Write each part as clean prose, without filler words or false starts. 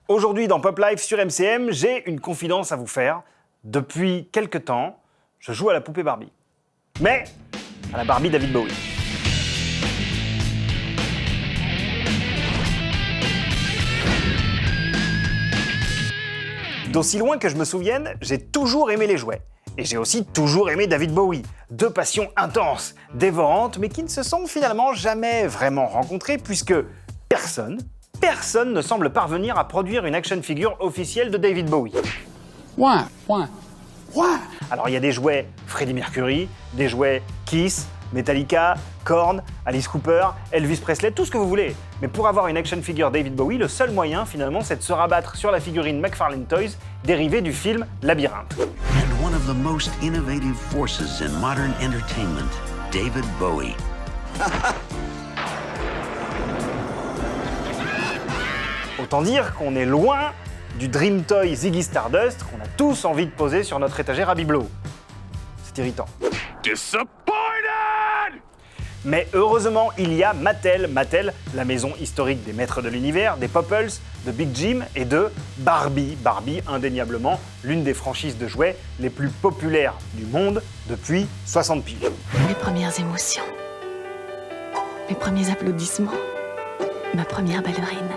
Aujourd'hui dans Pop Life sur MCM, j'ai une confidence à vous faire. Depuis quelque temps, je joue à la poupée Barbie. Mais à la Barbie David Bowie. D'aussi loin que je me souvienne, j'ai toujours aimé les jouets. Et j'ai aussi toujours aimé David Bowie. Deux passions intenses, dévorantes, mais qui ne se sont finalement jamais vraiment rencontrées puisque personne ne semble parvenir à produire une action figure officielle de David Bowie. Alors il y a des jouets Freddie Mercury, des jouets Kiss, Metallica, Korn, Alice Cooper, Elvis Presley, tout ce que vous voulez. Mais pour avoir une action figure David Bowie, le seul moyen finalement c'est de se rabattre sur la figurine McFarlane Toys dérivée du film Labyrinthe. And one of the most innovative forces in modern entertainment, David Bowie. Autant dire qu'on est loin du Dream Toy Ziggy Stardust qu'on a tous envie de poser sur notre étagère à bibelots. C'est irritant. Disappointed! Mais heureusement, il y a Mattel, la maison historique des maîtres de l'univers, des Popples, de Big Jim et de Barbie. Barbie, indéniablement, l'une des franchises de jouets les plus populaires du monde depuis 60 piges. Mes premières émotions, mes premiers applaudissements, ma première ballerine,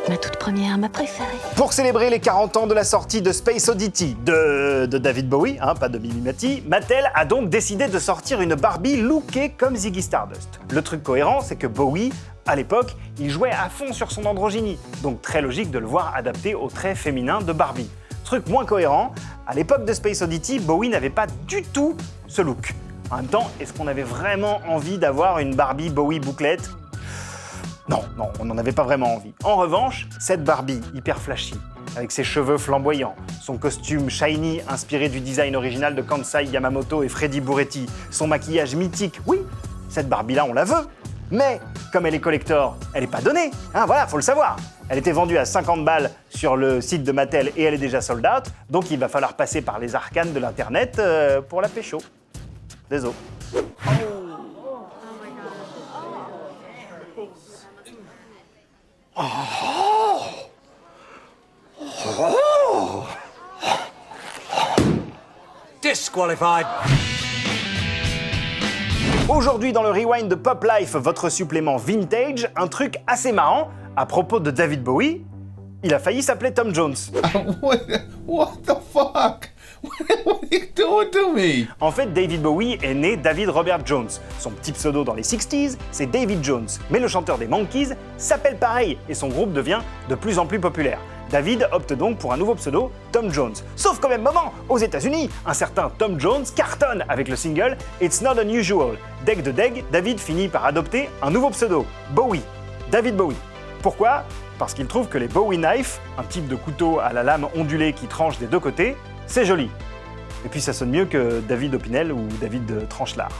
ma toute première, ma préférée. Pour célébrer les 40 ans de la sortie de Space Oddity de David Bowie, pas de Mimimati, Mattel a donc décidé de sortir une Barbie lookée comme Ziggy Stardust. Le truc cohérent, c'est que Bowie, à l'époque, il jouait à fond sur son androgynie, donc très logique de le voir adapté aux traits féminins de Barbie. Truc moins cohérent, à l'époque de Space Oddity, Bowie n'avait pas du tout ce look. En même temps, est-ce qu'on avait vraiment envie d'avoir une Barbie Bowie bouclette ? Non, on n'en avait pas vraiment envie. En revanche, cette Barbie hyper flashy, avec ses cheveux flamboyants, son costume shiny inspiré du design original de Kansai Yamamoto et Freddy Burretti, son maquillage mythique, oui, cette Barbie-là, on la veut. Mais, comme elle est collector, elle n'est pas donnée, voilà, faut le savoir. Elle était vendue à 50 balles sur le site de Mattel et elle est déjà sold out, donc il va falloir passer par les arcanes de l'internet pour la pécho. Désolé. Disqualified. Aujourd'hui dans le Rewind de Pop Life, votre supplément vintage, un truc assez marrant à propos de David Bowie, il a failli s'appeler Tom Jones. What the fuck? What are you doing to me? En fait, David Bowie est né David Robert Jones. Son petit pseudo dans les 60s, c'est David Jones. Mais le chanteur des Monkees s'appelle pareil et son groupe devient de plus en plus populaire. David opte donc pour un nouveau pseudo, Tom Jones. Sauf qu'au même moment, aux États-Unis, un certain Tom Jones cartonne avec le single It's Not Unusual. Deg de deg, David finit par adopter un nouveau pseudo, Bowie. David Bowie. Pourquoi ? Parce qu'il trouve que les Bowie Knife, un type de couteau à la lame ondulée qui tranche des deux côtés, c'est joli. Et puis ça sonne mieux que David Opinel ou David Tranchelard.